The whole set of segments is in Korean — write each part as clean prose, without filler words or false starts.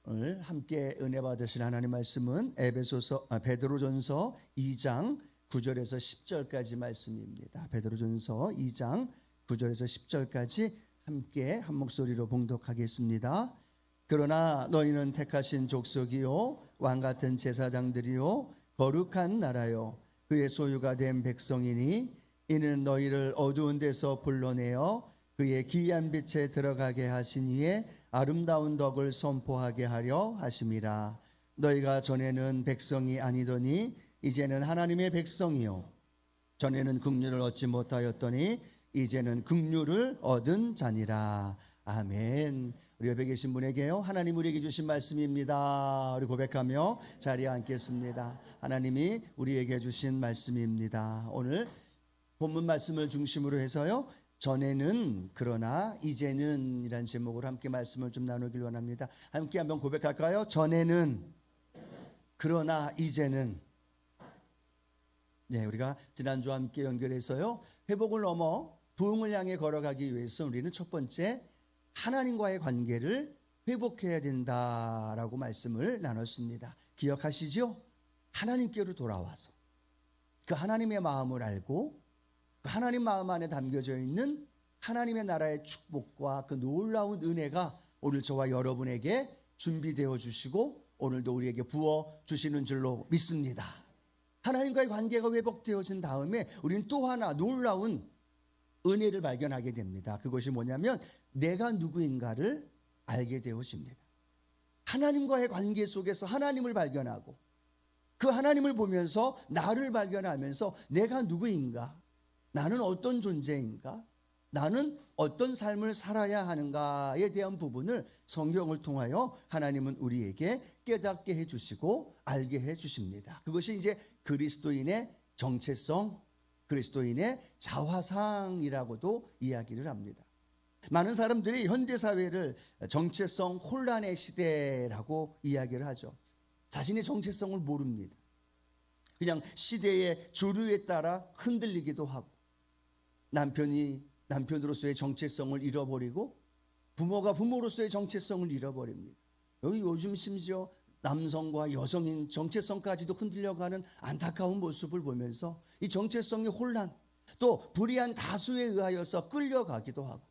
오늘 함께 은혜 받으실 하나님 말씀은 베드로전서 2장 9절에서 10절까지 말씀입니다. 베드로전서 2장 9절에서 10절까지 함께 한 목소리로 봉독하겠습니다. 그러나 너희는 택하신 족속이요 왕같은 제사장들이요 거룩한 나라요 그의 소유가 된 백성이니 이는 너희를 어두운 데서 불러내어 그의 기이한 빛에 들어가게 하신 이의 아름다운 덕을 선포하게 하려 하심이라. 너희가 전에는 백성이 아니더니 이제는 하나님의 백성이요 전에는 긍휼을 얻지 못하였더니 이제는 긍휼을 얻은 자니라. 아멘. 우리 옆에 계신 분에게요, 하나님 우리에게 주신 말씀입니다. 우리 고백하며 자리에 앉겠습니다. 하나님이 우리에게 주신 말씀입니다. 오늘 본문 말씀을 중심으로 해서요, 전에는 그러나 이제는 이란 제목으로 함께 말씀을 좀 나누길 원합니다. 함께 한번 고백할까요? 전에는 그러나 이제는. 네, 우리가 지난주와 함께 연결해서요, 회복을 넘어 부흥을 향해 걸어가기 위해서 우리는 첫 번째 하나님과의 관계를 회복해야 된다라고 말씀을 나눴습니다. 기억하시죠? 하나님께로 돌아와서 그 하나님의 마음을 알고 그 하나님 마음 안에 담겨져 있는 하나님의 나라의 축복과 그 놀라운 은혜가 오늘 저와 여러분에게 준비되어 주시고 오늘도 우리에게 부어 주시는 줄로 믿습니다. 하나님과의 관계가 회복되어진 다음에 우리는 또 하나 놀라운 은혜를 발견하게 됩니다. 그것이 뭐냐면 내가 누구인가를 알게 되어집니다. 하나님과의 관계 속에서 하나님을 발견하고 그 하나님을 보면서 나를 발견하면서 내가 누구인가, 나는 어떤 존재인가, 나는 어떤 삶을 살아야 하는가에 대한 부분을 성경을 통하여 하나님은 우리에게 깨닫게 해주시고 알게 해주십니다. 그것이 이제 그리스도인의 정체성, 그리스도인의 자화상이라고도 이야기를 합니다. 많은 사람들이 현대사회를 정체성 혼란의 시대라고 이야기를 하죠. 자신의 정체성을 모릅니다. 그냥 시대의 조류에 따라 흔들리기도 하고, 남편이 남편으로서의 정체성을 잃어버리고 부모가 부모로서의 정체성을 잃어버립니다. 여기 요즘 심지어 남성과 여성인 정체성까지도 흔들려가는 안타까운 모습을 보면서 이 정체성의 혼란, 또 불의한 다수에 의하여서 끌려가기도 하고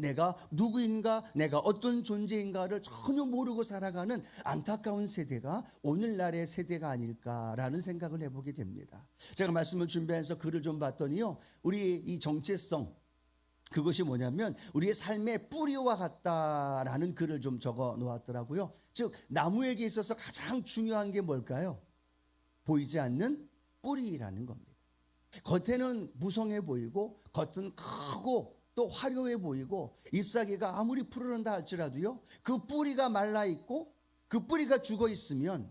내가 누구인가, 내가 어떤 존재인가를 전혀 모르고 살아가는 안타까운 세대가 오늘날의 세대가 아닐까라는 생각을 해보게 됩니다. 제가 말씀을 준비해서 글을 좀 봤더니요, 우리 이 정체성, 그것이 뭐냐면 우리의 삶의 뿌리와 같다라는 글을 좀 적어 놓았더라고요. 즉 나무에게 있어서 가장 중요한 게 뭘까요? 보이지 않는 뿌리라는 겁니다. 겉에는 무성해 보이고 겉은 크고 또 화려해 보이고 잎사귀가 아무리 푸르른다 할지라도요, 그 뿌리가 말라 있고 그 뿌리가 죽어 있으면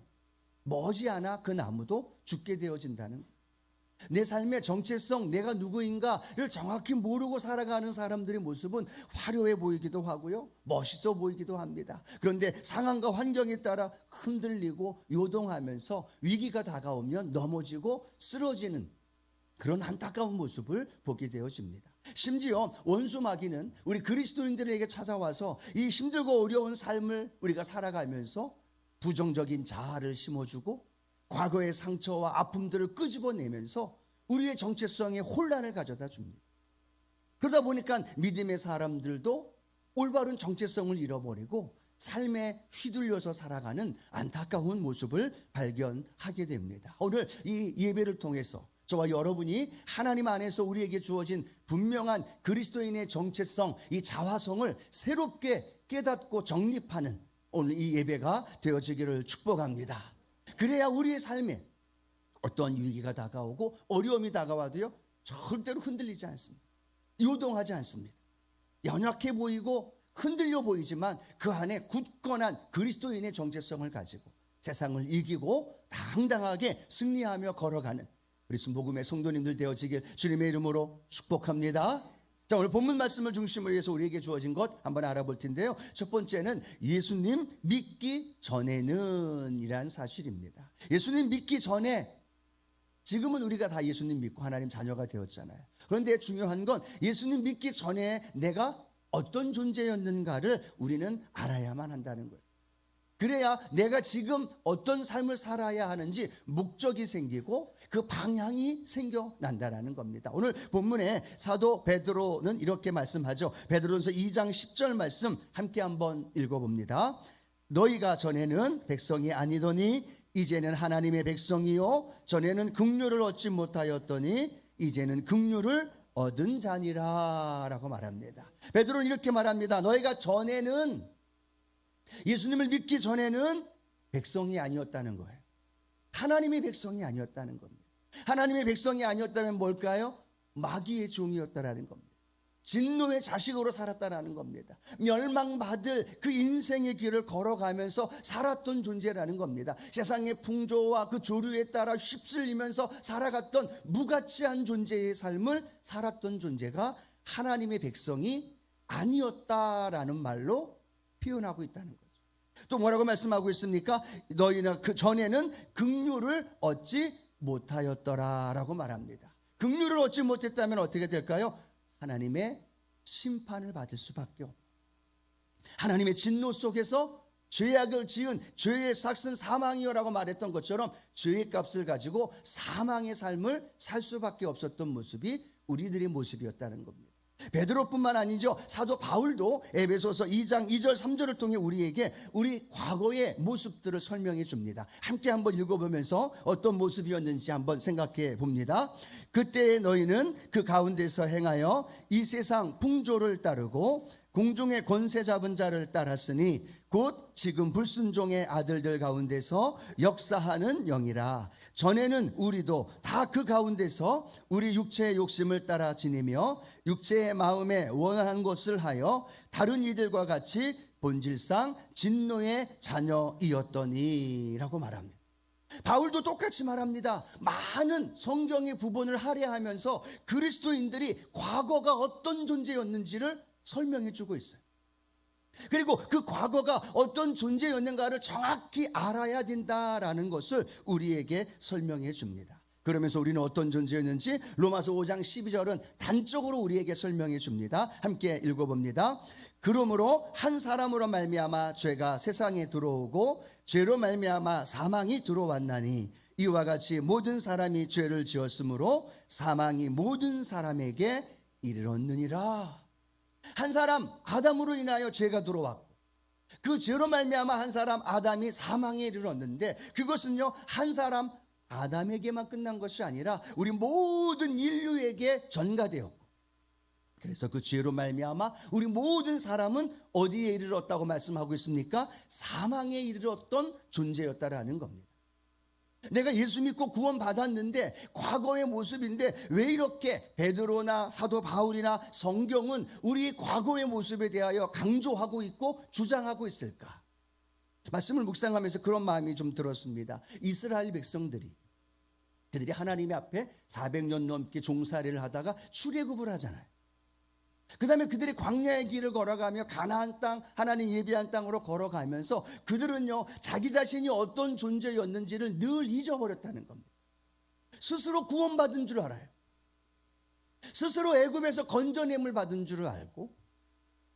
머지않아 그 나무도 죽게 되어진다는 거예요. 내 삶의 정체성, 내가 누구인가를 정확히 모르고 살아가는 사람들의 모습은 화려해 보이기도 하고요, 멋있어 보이기도 합니다. 그런데 상황과 환경에 따라 흔들리고 요동하면서 위기가 다가오면 넘어지고 쓰러지는 그런 안타까운 모습을 보게 되어집니다. 심지어 원수 마귀는 우리 그리스도인들에게 찾아와서 이 힘들고 어려운 삶을 우리가 살아가면서 부정적인 자아를 심어주고 과거의 상처와 아픔들을 끄집어내면서 우리의 정체성에 혼란을 가져다 줍니다. 그러다 보니까 믿음의 사람들도 올바른 정체성을 잃어버리고 삶에 휘둘려서 살아가는 안타까운 모습을 발견하게 됩니다. 오늘 이 예배를 통해서 저와 여러분이 하나님 안에서 우리에게 주어진 분명한 그리스도인의 정체성, 이 자화성을 새롭게 깨닫고 정립하는 오늘 이 예배가 되어지기를 축복합니다. 그래야 우리의 삶에 어떠한 위기가 다가오고 어려움이 다가와도요, 절대로 흔들리지 않습니다. 요동하지 않습니다. 연약해 보이고 흔들려 보이지만 그 안에 굳건한 그리스도인의 정체성을 가지고 세상을 이기고 당당하게 승리하며 걸어가는 우리 순복음의 성도님들 되어지길 주님의 이름으로 축복합니다. 자, 오늘 본문 말씀을 중심으로 해서 우리에게 주어진 것 한번 알아볼 텐데요, 첫 번째는 예수님 믿기 전에는 이란 사실입니다. 예수님 믿기 전에, 지금은 우리가 다 예수님 믿고 하나님 자녀가 되었잖아요. 그런데 중요한 건 예수님 믿기 전에 내가 어떤 존재였는가를 우리는 알아야만 한다는 거예요. 그래야 내가 지금 어떤 삶을 살아야 하는지 목적이 생기고 그 방향이 생겨난다라는 겁니다. 오늘 본문에 사도 베드로는 이렇게 말씀하죠. 베드로전서 2장 10절 말씀 함께 한번 읽어봅니다. 너희가 전에는 백성이 아니더니 이제는 하나님의 백성이요 전에는 긍휼을 얻지 못하였더니 이제는 긍휼을 얻은 자니라 라고 말합니다. 베드로는 이렇게 말합니다. 너희가 전에는, 예수님을 믿기 전에는 백성이 아니었다는 거예요. 하나님의 백성이 아니었다는 겁니다. 하나님의 백성이 아니었다면 뭘까요? 마귀의 종이었다라는 겁니다. 진노의 자식으로 살았다라는 겁니다. 멸망받을 그 인생의 길을 걸어가면서 살았던 존재라는 겁니다. 세상의 풍조와 그 조류에 따라 휩쓸리면서 살아갔던 무가치한 존재의 삶을 살았던 존재가 하나님의 백성이 아니었다라는 말로 표현하고 있다는 거죠. 또 뭐라고 말씀하고 있습니까? 너희는 그 전에는 긍휼을 얻지 못하였더라라고 말합니다. 긍휼을 얻지 못했다면 어떻게 될까요? 하나님의 심판을 받을 수밖에 없고, 하나님의 진노 속에서 죄악을 지은 죄의 삭은 사망이요라고 말했던 것처럼 죄의 값을 가지고 사망의 삶을 살 수밖에 없었던 모습이 우리들의 모습이었다는 겁니다. 베드로뿐만 아니죠. 사도 바울도 에베소서 2장 2절 3절을 통해 우리에게 우리 과거의 모습들을 설명해 줍니다. 함께 한번 읽어보면서 어떤 모습이었는지 한번 생각해 봅니다. 그때의 너희는 그 가운데서 행하여 이 세상 풍조를 따르고 공중의 권세 잡은 자를 따랐으니 곧 지금 불순종의 아들들 가운데서 역사하는 영이라. 전에는 우리도 다 그 가운데서 우리 육체의 욕심을 따라 지니며 육체의 마음에 원하는 것을 하여 다른 이들과 같이 본질상 진노의 자녀이었더니 라고 말합니다. 바울도 똑같이 말합니다. 많은 성경의 부분을 할애하면서 그리스도인들이 과거가 어떤 존재였는지를 설명해 주고 있어요. 그리고 그 과거가 어떤 존재였는가를 정확히 알아야 된다라는 것을 우리에게 설명해 줍니다. 그러면서 우리는 어떤 존재였는지 로마서 5장 12절은 단적으로 우리에게 설명해 줍니다. 함께 읽어봅니다. 그러므로 한 사람으로 말미암아 죄가 세상에 들어오고 죄로 말미암아 사망이 들어왔나니 이와 같이 모든 사람이 죄를 지었으므로 사망이 모든 사람에게 이르렀느니라. 한 사람 아담으로 인하여 죄가 들어왔고 그 죄로 말미암아 한 사람 아담이 사망에 이르렀는데 그것은요 한 사람 아담에게만 끝난 것이 아니라 우리 모든 인류에게 전가되었고, 그래서 그 죄로 말미암아 우리 모든 사람은 어디에 이르렀다고 말씀하고 있습니까? 사망에 이르렀던 존재였다라는 겁니다. 내가 예수 믿고 구원 받았는데 과거의 모습인데 왜 이렇게 베드로나 사도 바울이나 성경은 우리 과거의 모습에 대하여 강조하고 있고 주장하고 있을까? 말씀을 묵상하면서 그런 마음이 좀 들었습니다. 이스라엘 백성들이 그들이 하나님 앞에 400년 넘게 종살이를 하다가 출애굽을 하잖아요. 그 다음에 그들이 광야의 길을 걸어가며 가나안 땅, 하나님 예비한 땅으로 걸어가면서 그들은요 자기 자신이 어떤 존재였는지를 늘 잊어버렸다는 겁니다. 스스로 구원받은 줄 알아요. 스스로 애굽에서 건져냄을 받은 줄 알고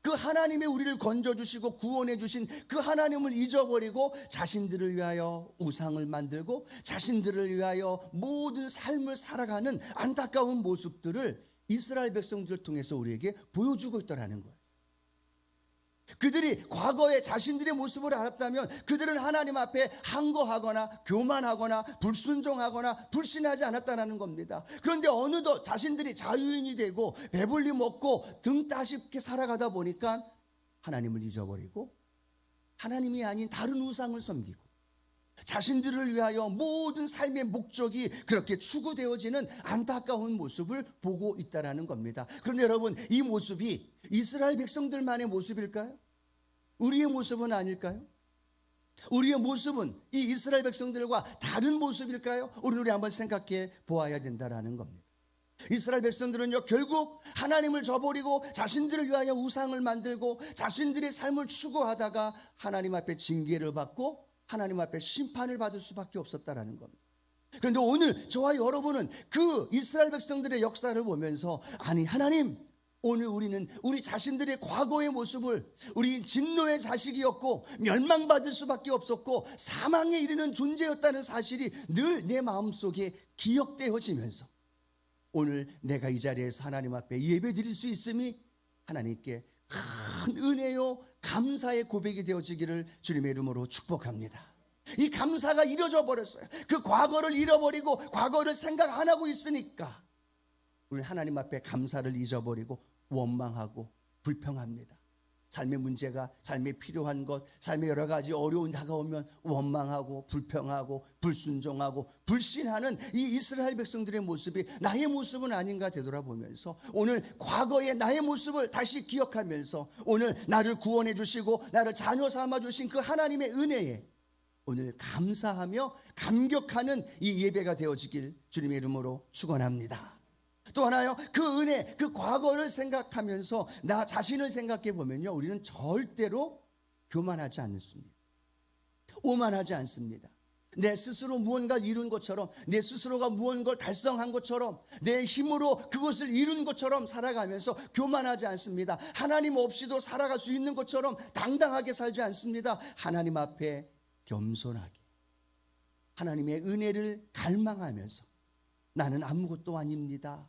그 하나님의 우리를 건져주시고 구원해 주신 그 하나님을 잊어버리고 자신들을 위하여 우상을 만들고 자신들을 위하여 모든 삶을 살아가는 안타까운 모습들을 이스라엘 백성들을 통해서 우리에게 보여주고 있다는 거예요. 그들이 과거에 자신들의 모습을 알았다면 그들은 하나님 앞에 항거하거나 교만하거나 불순종하거나 불신하지 않았다는 겁니다. 그런데 어느덧 자신들이 자유인이 되고 배불리 먹고 등 따숩게 살아가다 보니까 하나님을 잊어버리고 하나님이 아닌 다른 우상을 섬기고 자신들을 위하여 모든 삶의 목적이 그렇게 추구되어지는 안타까운 모습을 보고 있다는 겁니다. 그런데 여러분, 이 모습이 이스라엘 백성들만의 모습일까요? 우리의 모습은 아닐까요? 우리의 모습은 이 이스라엘 백성들과 다른 모습일까요? 우리 한번 생각해 보아야 된다는 겁니다. 이스라엘 백성들은요 결국 하나님을 저버리고 자신들을 위하여 우상을 만들고 자신들의 삶을 추구하다가 하나님 앞에 징계를 받고 하나님 앞에 심판을 받을 수밖에 없었다라는 겁니다. 그런데 오늘 저와 여러분은 그 이스라엘 백성들의 역사를 보면서 아니 하나님 오늘 우리는 우리 자신들의 과거의 모습을, 우리 진노의 자식이었고 멸망받을 수밖에 없었고 사망에 이르는 존재였다는 사실이 늘 내 마음속에 기억되어지면서 오늘 내가 이 자리에서 하나님 앞에 예배 드릴 수 있음이 하나님께 큰 은혜요 감사의 고백이 되어지기를 주님의 이름으로 축복합니다. 이 감사가 이루어져 버렸어요. 그 과거를 잃어버리고 과거를 생각 안 하고 있으니까 우리 하나님 앞에 감사를 잊어버리고 원망하고 불평합니다. 삶의 문제가, 삶에 필요한 것, 삶의 여러 가지 어려움이 다가오면 원망하고 불평하고 불순종하고 불신하는 이 이스라엘 백성들의 모습이 나의 모습은 아닌가 되돌아보면서 오늘 과거의 나의 모습을 다시 기억하면서 오늘 나를 구원해 주시고 나를 자녀 삼아 주신 그 하나님의 은혜에 오늘 감사하며 감격하는 이 예배가 되어지길 주님의 이름으로 축원합니다. 또 하나요, 그 은혜, 그 과거를 생각하면서 나 자신을 생각해 보면요, 우리는 절대로 교만하지 않습니다. 오만하지 않습니다. 내 스스로 무언가를 이룬 것처럼, 내 스스로가 무언가를 달성한 것처럼, 내 힘으로 그것을 이룬 것처럼 살아가면서 교만하지 않습니다. 하나님 없이도 살아갈 수 있는 것처럼 당당하게 살지 않습니다. 하나님 앞에 겸손하게 하나님의 은혜를 갈망하면서 나는 아무것도 아닙니다.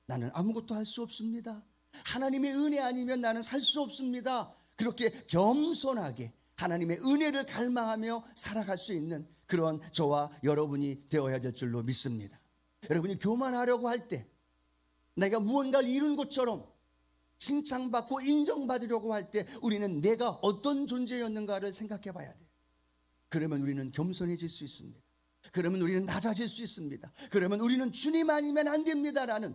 나는 아무것도 할 수 없습니다. 하나님의 은혜 아니면 나는 살 수 없습니다. 그렇게 겸손하게 하나님의 은혜를 갈망하며 살아갈 수 있는 그런 저와 여러분이 되어야 될 줄로 믿습니다. 여러분이 교만하려고 할 때, 내가 무언가를 이룬 것처럼 칭찬받고 인정받으려고 할 때 우리는 내가 어떤 존재였는가를 생각해 봐야 돼요. 그러면 우리는 겸손해질 수 있습니다. 그러면 우리는 낮아질 수 있습니다. 그러면 우리는 주님 아니면 안 됩니다라는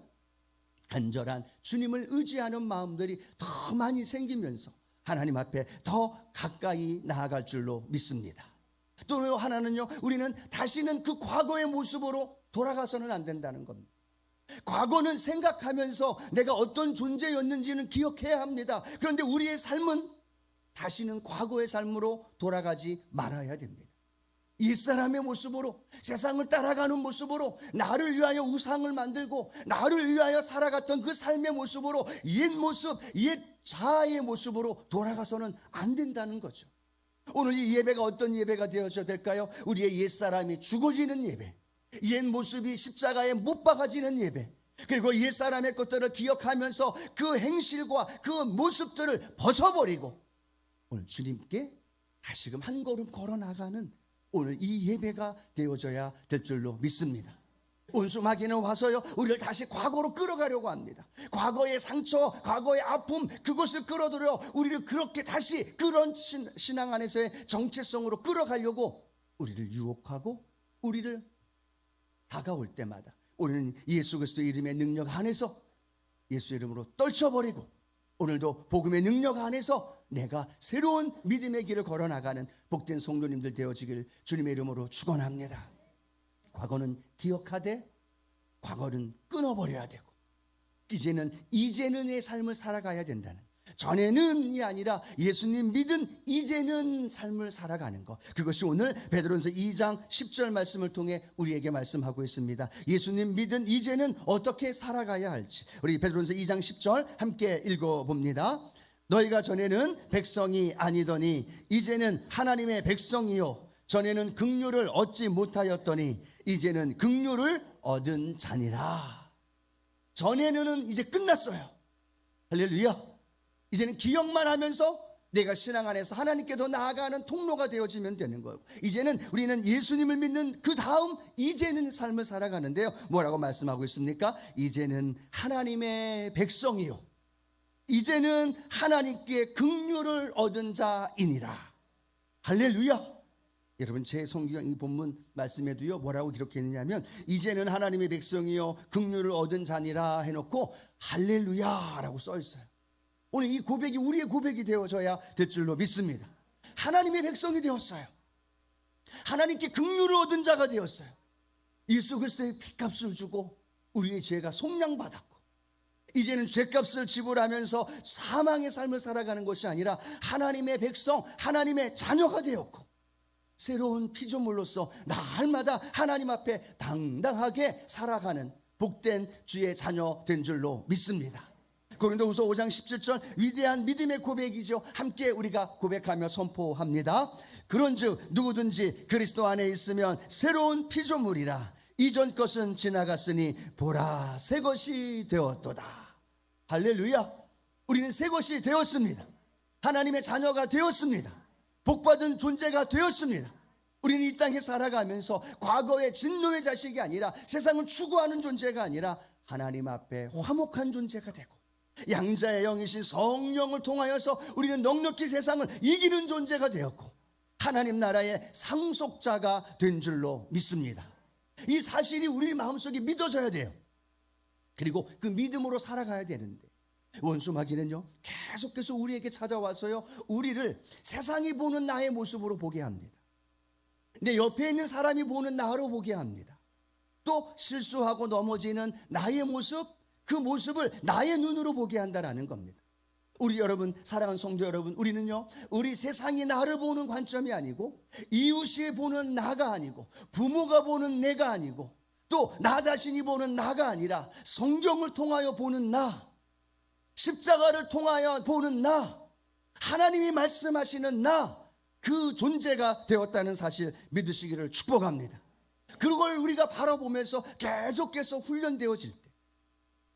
간절한 주님을 의지하는 마음들이 더 많이 생기면서 하나님 앞에 더 가까이 나아갈 줄로 믿습니다. 또 하나는요, 우리는 다시는 그 과거의 모습으로 돌아가서는 안 된다는 겁니다. 과거는 생각하면서 내가 어떤 존재였는지는 기억해야 합니다. 그런데 우리의 삶은 다시는 과거의 삶으로 돌아가지 말아야 됩니다. 옛사람의 모습으로, 세상을 따라가는 모습으로, 나를 위하여 우상을 만들고 나를 위하여 살아갔던 그 삶의 모습으로, 옛 모습, 옛 자아의 모습으로 돌아가서는 안 된다는 거죠. 오늘 이 예배가 어떤 예배가 되어야 될까요? 우리의 옛사람이 죽어지는 예배, 옛 모습이 십자가에 못 박아지는 예배, 그리고 옛사람의 것들을 기억하면서 그 행실과 그 모습들을 벗어버리고 오늘 주님께 다시금 한 걸음 걸어 나가는 오늘 이 예배가 되어져야 될 줄로 믿습니다. 온수 마귀는 와서요, 우리를 다시 과거로 끌어가려고 합니다. 과거의 상처, 과거의 아픔, 그것을 끌어들여 우리를 그렇게 다시 그런 신앙 안에서의 정체성으로 끌어가려고 우리를 유혹하고 우리를 다가올 때마다 우리는 예수 그리스도의 이름의 능력 안에서 예수 이름으로 떨쳐버리고 오늘도 복음의 능력 안에서 내가 새로운 믿음의 길을 걸어나가는 복된 성도님들 되어지길 주님의 이름으로 축원합니다. 과거는 기억하되 과거는 끊어버려야 되고 이제는의 삶을 살아가야 된다는, 전에는이 아니라 예수님 믿은 이제는 삶을 살아가는 것, 그것이 오늘 베드로전서 2장 10절 말씀을 통해 우리에게 말씀하고 있습니다. 예수님 믿은 이제는 어떻게 살아가야 할지 우리 베드로전서 2장 10절 함께 읽어봅니다. 너희가 전에는 백성이 아니더니 이제는 하나님의 백성이요 전에는 긍휼을 얻지 못하였더니 이제는 긍휼을 얻은 자니라. 전에는 이제 끝났어요. 할렐루야. 이제는 기억만 하면서 내가 신앙 안에서 하나님께 더 나아가는 통로가 되어지면 되는 거예요. 이제는 우리는 예수님을 믿는 그 다음 이제는 삶을 살아가는데요, 뭐라고 말씀하고 있습니까? 이제는 하나님의 백성이요 이제는 하나님께 긍휼을 얻은 자이니라. 할렐루야. 여러분, 제 성경 이 본문 말씀에도요 뭐라고 기록했느냐면 이제는 하나님의 백성이요 긍휼을 얻은 자니라 해놓고 할렐루야라고 써 있어요. 오늘 이 고백이 우리의 고백이 되어져야 될 줄로 믿습니다. 하나님의 백성이 되었어요. 하나님께 긍휼을 얻은 자가 되었어요. 예수 그리스도의 피값을 주고 우리의 죄가 속량받았고 이제는 죄값을 지불하면서 사망의 삶을 살아가는 것이 아니라 하나님의 백성, 하나님의 자녀가 되었고 새로운 피조물로서 날마다 하나님 앞에 당당하게 살아가는 복된 주의 자녀 된 줄로 믿습니다. 고린도후서 5장 17절 위대한 믿음의 고백이죠. 함께 우리가 고백하며 선포합니다. 그런즉 누구든지 그리스도 안에 있으면 새로운 피조물이라. 이전 것은 지나갔으니 보라 새 것이 되었도다. 할렐루야. 우리는 새 것이 되었습니다. 하나님의 자녀가 되었습니다. 복받은 존재가 되었습니다. 우리는 이 땅에 살아가면서 과거의 진노의 자식이 아니라 세상을 추구하는 존재가 아니라 하나님 앞에 화목한 존재가 되고 양자의 영이신 성령을 통하여서 우리는 넉넉히 세상을 이기는 존재가 되었고 하나님 나라의 상속자가 된 줄로 믿습니다. 이 사실이 우리 마음속에 믿어져야 돼요. 그리고 그 믿음으로 살아가야 되는데 원수 마귀는요 계속해서 우리에게 찾아와서요 우리를 세상이 보는 나의 모습으로 보게 합니다. 내 옆에 있는 사람이 보는 나로 보게 합니다. 또 실수하고 넘어지는 나의 모습, 그 모습을 나의 눈으로 보게 한다는 겁니다. 우리 여러분, 사랑하는 성도 여러분, 우리는요 우리 세상이 나를 보는 관점이 아니고 이웃이 보는 나가 아니고 부모가 보는 내가 아니고 또 나 자신이 보는 나가 아니라 성경을 통하여 보는 나, 십자가를 통하여 보는 나, 하나님이 말씀하시는 나, 그 존재가 되었다는 사실 믿으시기를 축복합니다. 그걸 우리가 바라보면서 계속해서 훈련되어질 때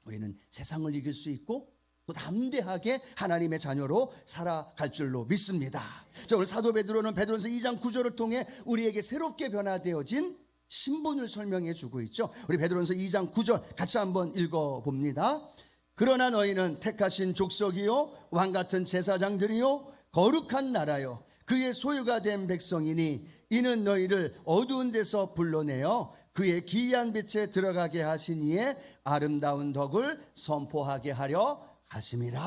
우리는 세상을 이길 수 있고 또 담대하게 하나님의 자녀로 살아갈 줄로 믿습니다. 자, 오늘 사도 베드로는 베드로전서 2장 9절을 통해 우리에게 새롭게 변화되어진 신분을 설명해 주고 있죠. 우리 베드로전서 2장 9절 같이 한번 읽어봅니다. 그러나 너희는 택하신 족속이요 왕같은 제사장들이요 거룩한 나라요 그의 소유가 된 백성이니 이는 너희를 어두운 데서 불러내어 그의 기이한 빛에 들어가게 하신 이의 아름다운 덕을 선포하게 하려 하심이라.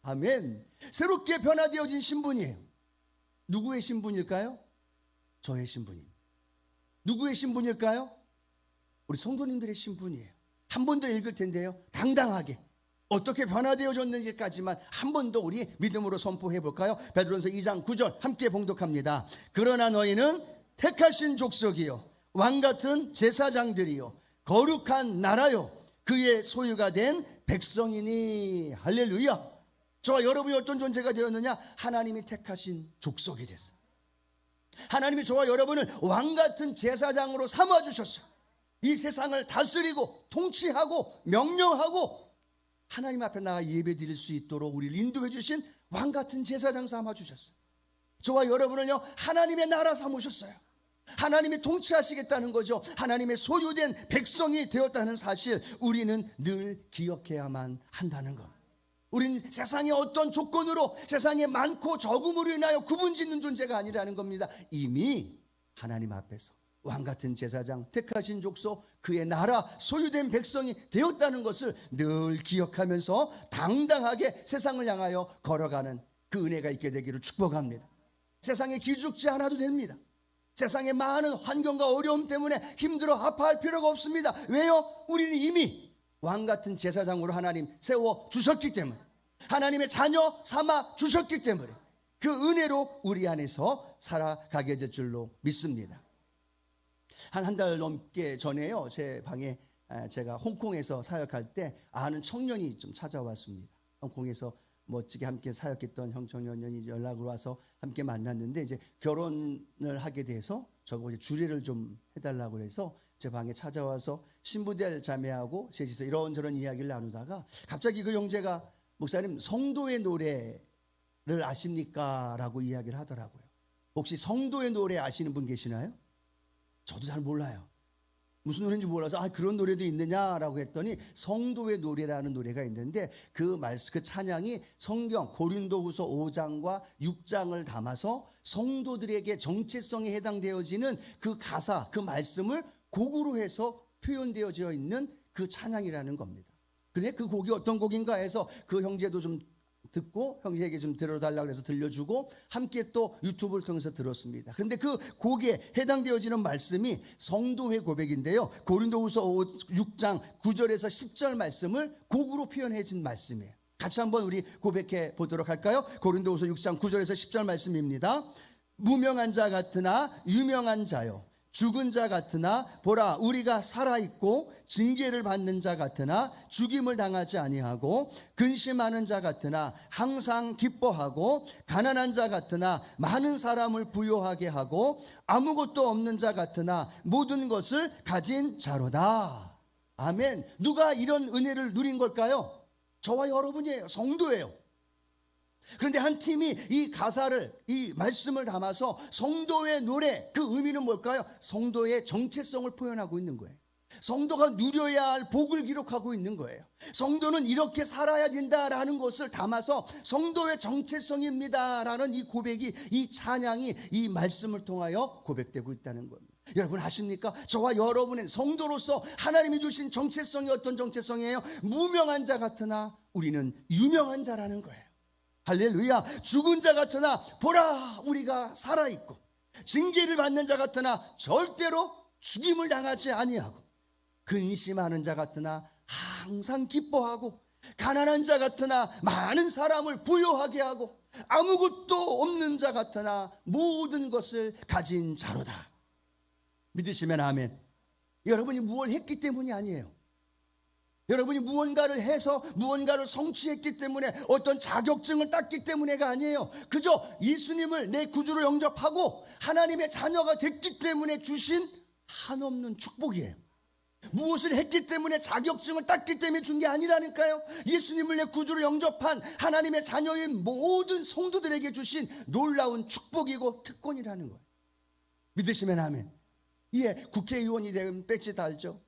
아멘. 새롭게 변화되어진 신분이에요. 누구의 신분일까요? 저의 신분입니다. 누구의 신분일까요? 우리 성도님들의 신분이에요. 한 번 더 읽을 텐데요 당당하게 어떻게 변화되어졌는지까지만 한 번 더 우리 믿음으로 선포해 볼까요? 베드로전서 2장 9절 함께 봉독합니다. 그러나 너희는 택하신 족속이요 왕같은 제사장들이요 거룩한 나라요 그의 소유가 된 백성이니. 할렐루야. 저와 여러분이 어떤 존재가 되었느냐? 하나님이 택하신 족속이 됐어요. 하나님이 저와 여러분을 왕같은 제사장으로 삼아주셨어요. 이 세상을 다스리고 통치하고 명령하고 하나님 앞에 나가 예배 드릴 수 있도록 우리를 인도해 주신 왕같은 제사장 삼아주셨어요. 저와 여러분을요 하나님의 나라 삼으셨어요. 하나님이 통치하시겠다는 거죠. 하나님의 소유된 백성이 되었다는 사실 우리는 늘 기억해야만 한다는 것. 우리는 세상의 어떤 조건으로 세상의 많고 적음으로 인하여 구분짓는 존재가 아니라는 겁니다. 이미 하나님 앞에서 왕같은 제사장, 택하신 족속, 그의 나라, 소유된 백성이 되었다는 것을 늘 기억하면서 당당하게 세상을 향하여 걸어가는 그 은혜가 있게 되기를 축복합니다. 세상에 기죽지 않아도 됩니다. 세상의 많은 환경과 어려움 때문에 힘들어 아파할 필요가 없습니다. 왜요? 우리는 이미 왕같은 제사장으로 하나님 세워주셨기 때문에, 하나님의 자녀 삼아 주셨기 때문에 그 은혜로 우리 안에서 살아가게 될 줄로 믿습니다. 한 달 넘게 전에요, 제 방에 제가 홍콩에서 사역할 때 아는 청년이 좀 찾아왔습니다. 홍콩에서 멋지게 함께 사역했던 형 청년이 연락을 와서 함께 만났는데 이제 결혼을 하게 돼서 저거 이제 주례를 좀 해달라고 해서 제 방에 찾아와서 신부될 자매하고 셋이서 이런저런 이야기를 나누다가 갑자기 그 형제가 목사님 성도의 노래를 아십니까? 라고 이야기를 하더라고요. 혹시 성도의 노래 아시는 분 계시나요? 저도 잘 몰라요. 무슨 노래인지 몰라서 그런 노래도 있느냐라고 했더니 성도의 노래라는 노래가 있는데 그 찬양이 성경 고린도후서 5장과 6장을 담아서 성도들에게 정체성에 해당되어지는 그 가사, 그 말씀을 곡으로 해서 표현되어져 있는 그 찬양이라는 겁니다. 그래 그 곡이 어떤 곡인가 해서 그 형제도 좀 듣고 형제에게 좀 들어달라고 해서 들려주고 함께 또 유튜브를 통해서 들었습니다. 그런데 그 곡에 해당되어지는 말씀이 성도의 고백인데요, 고린도후서 6장 9절에서 10절 말씀을 곡으로 표현해 준 말씀이에요. 같이 한번 우리 고백해 보도록 할까요? 고린도후서 6장 9절에서 10절 말씀입니다. 무명한 자 같으나 유명한 자요, 죽은 자 같으나 보라 우리가 살아있고 징계를 받는 자 같으나 죽임을 당하지 아니하고 근심하는 자 같으나 항상 기뻐하고 가난한 자 같으나 많은 사람을 부요하게 하고 아무것도 없는 자 같으나 모든 것을 가진 자로다. 아멘. 누가 이런 은혜를 누린 걸까요? 저와 여러분이에요. 성도예요. 그런데 한 팀이 이 가사를, 이 말씀을 담아서 성도의 노래, 그 의미는 뭘까요? 성도의 정체성을 표현하고 있는 거예요. 성도가 누려야 할 복을 기록하고 있는 거예요. 성도는 이렇게 살아야 된다라는 것을 담아서 성도의 정체성입니다라는 이 고백이, 이 찬양이 이 말씀을 통하여 고백되고 있다는 겁니다. 여러분 아십니까? 저와 여러분은 성도로서 하나님이 주신 정체성이 어떤 정체성이에요? 무명한 자 같으나 우리는 유명한 자라는 거예요. 할렐루야. 죽은 자 같으나 보라 우리가 살아있고 징계를 받는 자 같으나 절대로 죽임을 당하지 아니하고 근심하는 자 같으나 항상 기뻐하고 가난한 자 같으나 많은 사람을 부요하게 하고 아무것도 없는 자 같으나 모든 것을 가진 자로다. 믿으시면 아멘. 여러분이 무엇을 했기 때문이 아니에요. 여러분이 무언가를 해서 무언가를 성취했기 때문에 어떤 자격증을 땄기 때문에가 아니에요. 그저 예수님을 내 구주로 영접하고 하나님의 자녀가 됐기 때문에 주신 한없는 축복이에요. 무엇을 했기 때문에 자격증을 땄기 때문에 준 게 아니라니까요. 예수님을 내 구주로 영접한 하나님의 자녀인 모든 성도들에게 주신 놀라운 축복이고 특권이라는 거예요. 믿으시면 아멘. 예, 국회의원이 되면 배지 달죠.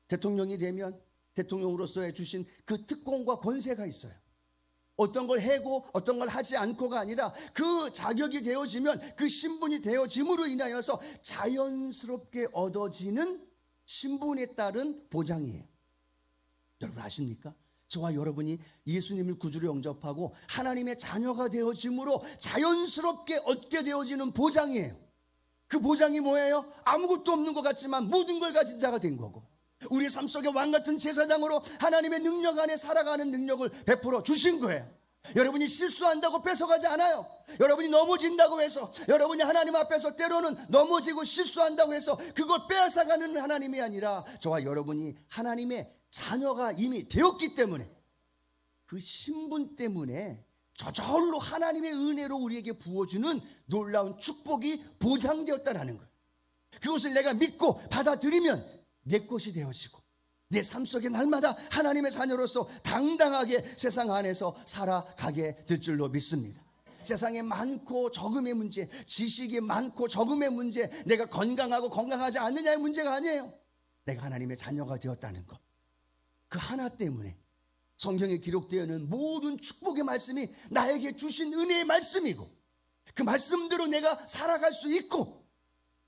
대통령이 되면 대통령으로서의 주신 그 특권과 권세가 있어요. 어떤 걸 해고 어떤 걸 하지 않고가 아니라 그 자격이 되어지면 그 신분이 되어짐으로 인하여서 자연스럽게 얻어지는 신분에 따른 보장이에요. 여러분 아십니까? 저와 여러분이 예수님을 구주로 영접하고 하나님의 자녀가 되어짐으로 자연스럽게 얻게 되어지는 보장이에요. 그 보장이 뭐예요? 아무것도 없는 것 같지만 모든 걸 가진 자가 된 거고, 우리의 삶 속에 왕같은 제사장으로 하나님의 능력 안에 살아가는 능력을 베풀어 주신 거예요. 여러분이 실수한다고 뺏어가지 않아요. 여러분이 넘어진다고 해서, 여러분이 하나님 앞에서 때로는 넘어지고 실수한다고 해서 그걸 빼앗아가는 하나님이 아니라 저와 여러분이 하나님의 자녀가 이미 되었기 때문에 그 신분 때문에 저절로 하나님의 은혜로 우리에게 부어주는 놀라운 축복이 보장되었다는 거예요. 그것을 내가 믿고 받아들이면 내 것이 되어지고 내 삶 속에 날마다 하나님의 자녀로서 당당하게 세상 안에서 살아가게 될 줄로 믿습니다. 세상에 많고 적음의 문제, 지식이 많고 적음의 문제, 내가 건강하고 건강하지 않느냐의 문제가 아니에요. 내가 하나님의 자녀가 되었다는 것, 그 하나 때문에 성경에 기록되어 있는 모든 축복의 말씀이 나에게 주신 은혜의 말씀이고, 그 말씀대로 내가 살아갈 수 있고,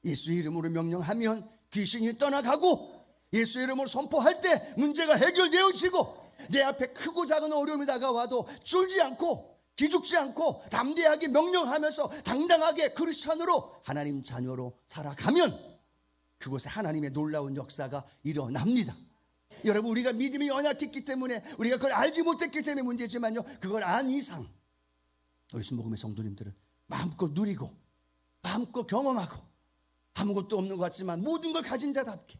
예수의 이름으로 명령하면 귀신이 떠나가고, 예수의 이름으로 선포할 때 문제가 해결되어지고, 내 앞에 크고 작은 어려움이 다가와도 쫄지 않고 기죽지 않고 담대하게 명령하면서 당당하게 크리스찬으로 하나님 자녀로 살아가면 그곳에 하나님의 놀라운 역사가 일어납니다. 여러분, 우리가 믿음이 연약했기 때문에, 우리가 그걸 알지 못했기 때문에 문제지만요, 그걸 안 이상 우리 순복음의 성도님들은 마음껏 누리고 마음껏 경험하고 아무것도 없는 것 같지만 모든 걸 가진 자답게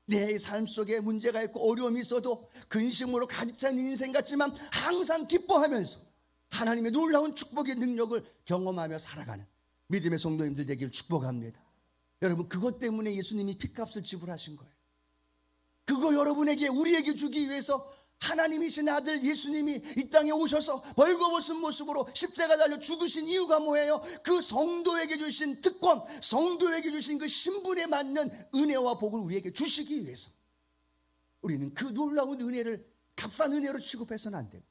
내 삶 속에 문제가 있고 어려움이 있어도 근심으로 가득 찬 인생 같지만 항상 기뻐하면서 하나님의 놀라운 축복의 능력을 경험하며 살아가는 믿음의 성도님들 되기를 축복합니다. 여러분, 그것 때문에 예수님이 핏값을 지불하신 거예요. 그거 여러분에게, 우리에게 주기 위해서 하나님이신 아들 예수님이 이 땅에 오셔서 벌거벗은 모습으로 십자가 달려 죽으신 이유가 뭐예요? 그 성도에게 주신 특권, 성도에게 주신 그 신분에 맞는 은혜와 복을 우리에게 주시기 위해서. 우리는 그 놀라운 은혜를 값싼 은혜로 취급해서는 안 되고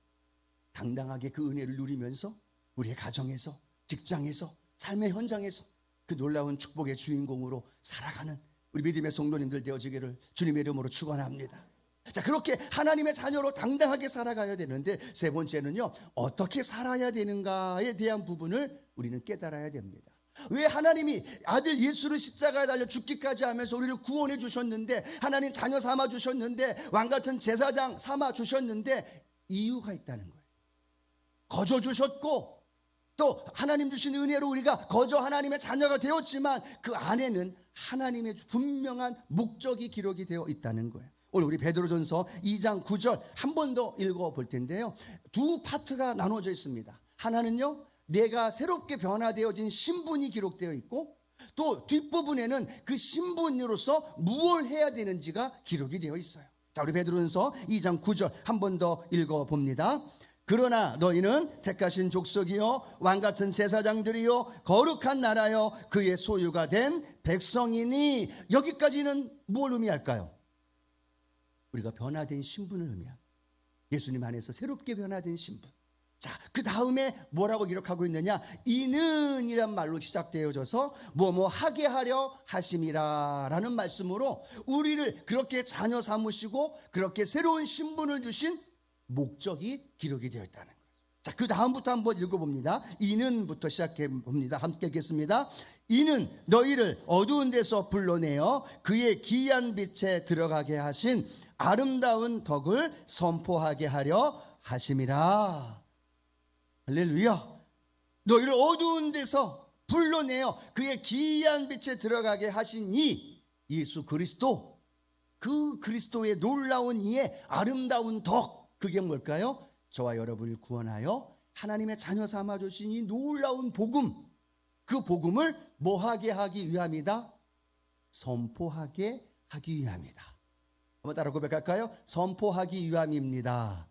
당당하게 그 은혜를 누리면서 우리의 가정에서, 직장에서, 삶의 현장에서 그 놀라운 축복의 주인공으로 살아가는 우리 믿음의 성도님들 되어지기를 주님의 이름으로 축원합니다. 자, 그렇게 하나님의 자녀로 당당하게 살아가야 되는데, 세 번째는요, 어떻게 살아야 되는가에 대한 부분을 우리는 깨달아야 됩니다. 왜 하나님이 아들 예수를 십자가에 달려 죽기까지 하면서 우리를 구원해 주셨는데, 하나님 자녀 삼아 주셨는데, 왕같은 제사장 삼아 주셨는데 이유가 있다는 거예요. 거저 주셨고 또 하나님 주신 은혜로 우리가 거저 하나님의 자녀가 되었지만 그 안에는 하나님의 분명한 목적이 기록이 되어 있다는 거예요. 오늘 우리 베드로전서 2장 9절 한 번 더 읽어볼 텐데요. 두 파트가 나눠져 있습니다. 하나는요, 내가 새롭게 변화되어진 신분이 기록되어 있고, 또 뒷부분에는 그 신분으로서 무엇을 해야 되는지가 기록이 되어 있어요. 자, 우리 베드로전서 2장 9절 한 번 더 읽어봅니다. 그러나 너희는 택하신 족속이요 왕같은 제사장들이요 거룩한 나라요 그의 소유가 된 백성이니, 여기까지는 뭘 의미할까요? 우리가 변화된 신분을 의미합니다. 예수님 안에서 새롭게 변화된 신분. 자, 그 다음에 뭐라고 기록하고 있느냐? 이는 이란 말로 시작되어져서 뭐뭐 하게 하려 하심이라 라는 말씀으로 우리를 그렇게 자녀 삼으시고 그렇게 새로운 신분을 주신 목적이 기록이 되어 있다는 거예요. 자, 그 다음부터 한번 읽어봅니다. 이는부터 시작해 봅니다. 함께 읽겠습니다. 이는 너희를 어두운 데서 불러내어 그의 기이한 빛에 들어가게 하신 아름다운 덕을 선포하게 하려 하심이라. 할렐루야. 너희를 어두운 데서 불러내어 그의 기이한 빛에 들어가게 하신 이 예수 그리스도, 그 그리스도의 놀라운 이의 아름다운 덕, 그게 뭘까요? 저와 여러분을 구원하여 하나님의 자녀 삼아 주신 이 놀라운 복음, 그 복음을 뭐하게 하기 위함이다? 선포하게 하기 위함이다. 한번 따라 고백할까요? 선포하기 위함입니다.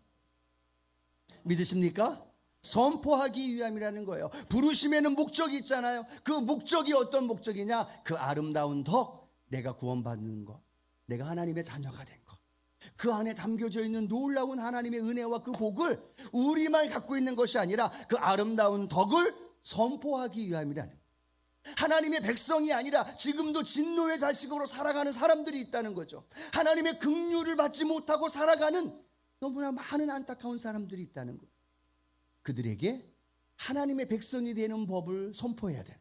믿으십니까? 선포하기 위함이라는 거예요. 부르심에는 목적이 있잖아요. 그 목적이 어떤 목적이냐? 그 아름다운 덕, 내가 구원받는 것, 내가 하나님의 자녀가 된 것, 그 안에 담겨져 있는 놀라운 하나님의 은혜와 그 복을 우리만 갖고 있는 것이 아니라 그 아름다운 덕을 선포하기 위함이라는 거예요. 하나님의 백성이 아니라 지금도 진노의 자식으로 살아가는 사람들이 있다는 거죠. 하나님의 긍휼을 받지 못하고 살아가는 너무나 많은 안타까운 사람들이 있다는 거예요. 그들에게 하나님의 백성이 되는 법을 선포해야 돼.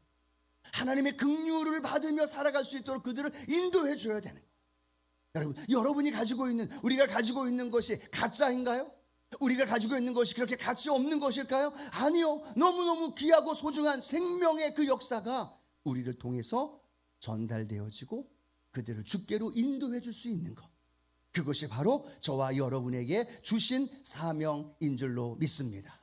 하나님의 긍휼을 받으며 살아갈 수 있도록 그들을 인도해 줘야 되는 거예요. 여러분이 가지고 있는, 우리가 가지고 있는 것이 가짜인가요? 우리가 가지고 있는 것이 그렇게 가치 없는 것일까요? 아니요. 너무너무 귀하고 소중한 생명의 그 역사가 우리를 통해서 전달되어지고 그들을 주께로 인도해 줄 수 있는 것, 그것이 바로 저와 여러분에게 주신 사명인 줄로 믿습니다.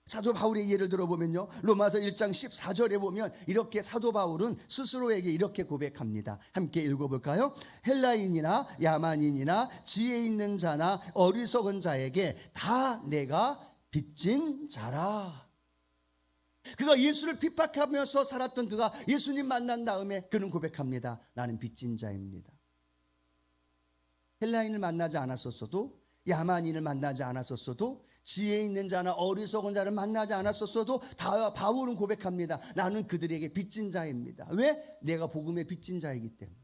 사도 바울의 예를 들어보면요, 로마서 1장 14절에 보면 이렇게 사도 바울은 스스로에게 이렇게 고백합니다. 함께 읽어볼까요? 헬라인이나 야만인이나 지혜 있는 자나 어리석은 자에게 다 내가 빚진 자라. 그가 예수를 핍박하면서 살았던 그가 예수님 만난 다음에 그는 고백합니다. 나는 빚진 자입니다. 헬라인을 만나지 않았었어도, 야만인을 만나지 않았었어도, 지혜 있는 자나 어리석은 자를 만나지 않았었어도 다 바울은 고백합니다. 나는 그들에게 빚진 자입니다. 왜? 내가 복음의 빚진 자이기 때문에.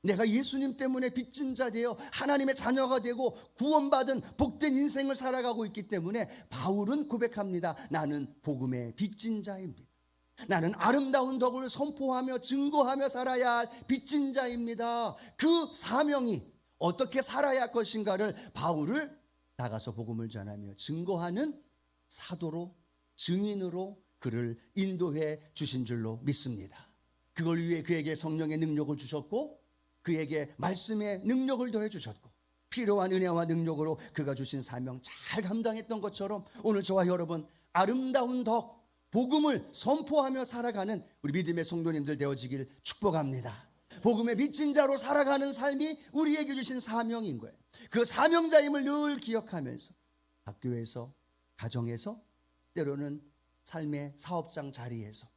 내가 예수님 때문에 빚진 자 되어 하나님의 자녀가 되고 구원받은 복된 인생을 살아가고 있기 때문에 바울은 고백합니다. 나는 복음의 빚진 자입니다. 나는 아름다운 덕을 선포하며 증거하며 살아야 할 빚진 자입니다. 그 사명이 어떻게 살아야 할 것인가를 바울을 나가서 복음을 전하며 증거하는 사도로, 증인으로 그를 인도해 주신 줄로 믿습니다. 그걸 위해 그에게 성령의 능력을 주셨고 그에게 말씀의 능력을 더해 주셨고 필요한 은혜와 능력으로 그가 주신 사명 잘 감당했던 것처럼 오늘 저와 여러분 아름다운 덕, 복음을 선포하며 살아가는 우리 믿음의 성도님들 되어지길 축복합니다. 복음의 빚진 자로 살아가는 삶이 우리에게 주신 사명인 거예요. 그 사명자임을 늘 기억하면서 학교에서, 가정에서, 때로는 삶의 사업장 자리에서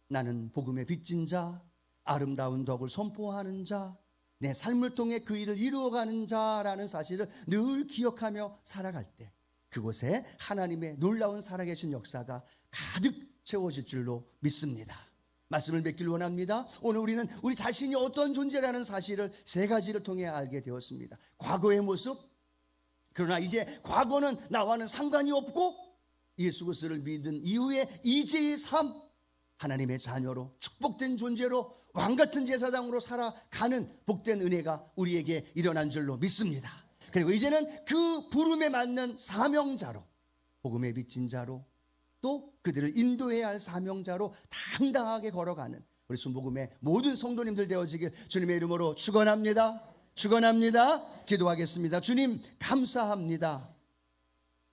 나는 복음의 빚진 자, 아름다운 덕을 선포하는 자, 내 삶을 통해 그 일을 이루어가는 자라는 사실을 늘 기억하며 살아갈 때 그곳에 하나님의 놀라운 살아계신 역사가 가득 채워질 줄로 믿습니다. 말씀을 맺길 원합니다. 오늘 우리는 우리 자신이 어떤 존재라는 사실을 세 가지를 통해 알게 되었습니다. 과거의 모습, 그러나 이제 과거는 나와는 상관이 없고 예수 그리스도를 믿은 이후에 이제의 삶, 하나님의 자녀로 축복된 존재로 왕같은 제사장으로 살아가는 복된 은혜가 우리에게 일어난 줄로 믿습니다. 그리고 이제는 그 부름에 맞는 사명자로, 복음의 빚진 자로, 또 그들을 인도해야 할 사명자로 당당하게 걸어가는 우리 순복음의 모든 성도님들 되어지길 주님의 이름으로 축원합니다. 축원합니다. 기도하겠습니다. 주님 감사합니다.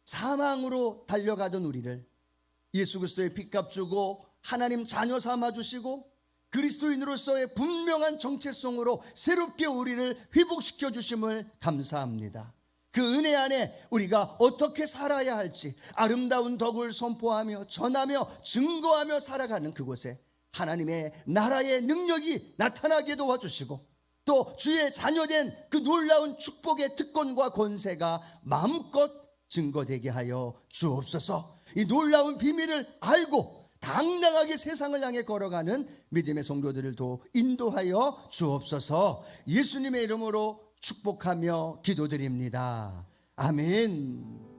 사망으로 달려가던 우리를 예수 그리스도의 핏값 주고 하나님 자녀 삼아 주시고 그리스도인으로서의 분명한 정체성으로 새롭게 우리를 회복시켜 주심을 감사합니다. 그 은혜 안에 우리가 어떻게 살아야 할지 아름다운 덕을 선포하며 전하며 증거하며 살아가는 그곳에 하나님의 나라의 능력이 나타나게 도와주시고 또 주의 자녀된 그 놀라운 축복의 특권과 권세가 마음껏 증거되게 하여 주옵소서. 이 놀라운 비밀을 알고 당당하게 세상을 향해 걸어가는 믿음의 성도들을 도 인도하여 주옵소서. 예수님의 이름으로 축복하며 기도드립니다. 아멘.